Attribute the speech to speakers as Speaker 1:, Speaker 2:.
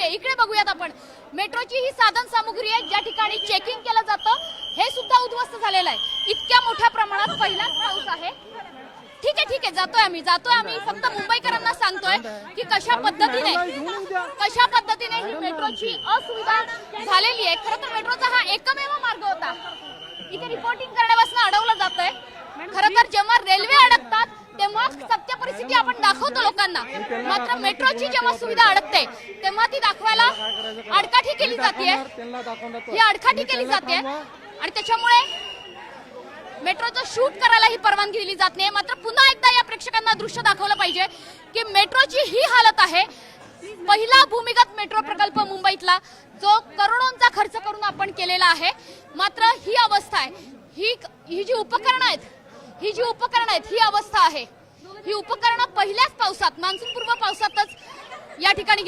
Speaker 1: आहे। इकडे बघूयात आपण, मेट्रोची ही साधन सामुग्री आहे ज्या ठिकाणी चेकिंग केलं जातं हे सुद्धा उद्ध्वस्त झालेलं आहे। इतक्या मोठ्या प्रमाणात पहिलाच पाऊस आहे। ठीक आहे, जातोय आम्ही फक्त मुंबईकरांना सांगतोय की कशा पद्धतीने ही मेट्रोची असुविधा झालेली आहे। खरं तर मेट्रोचा हा एकमेव मार्ग होता। इथे रिपोर्टिंग करण्यापासून अडवलं जातंय। खरं तर जेव्हा रेल्वे अडकतात तेव्हा सत्य परिस्थिती आपण दाखवतो लोकांना, मात्र मेट्रोची जेव्हा सुविधा अडकते तेव्हा ती दाखवायला आडकाठी केली जाते। आणि त्याच्यामुळे मेट्रोचं शूट करायला ही परवानगी दिली जात नाही। मात्र पुन्हा एकदा या प्रेक्षकांना दृश्य दाखवलं पाहिजे की मेट्रोची ही हालत आहे। पहिला भूमिगत मेट्रो प्रकल्प मुंबईतला जो करोडोंचा खर्च करून आपण केलेला आहे, मात्र ही अवस्था आहे। ही जी उपकरणं आहेत ही अवस्था आहे। ही उपकरणं पहिल्याच पावसात, मान्सूनपूर्व पावसातच या ठिकाणी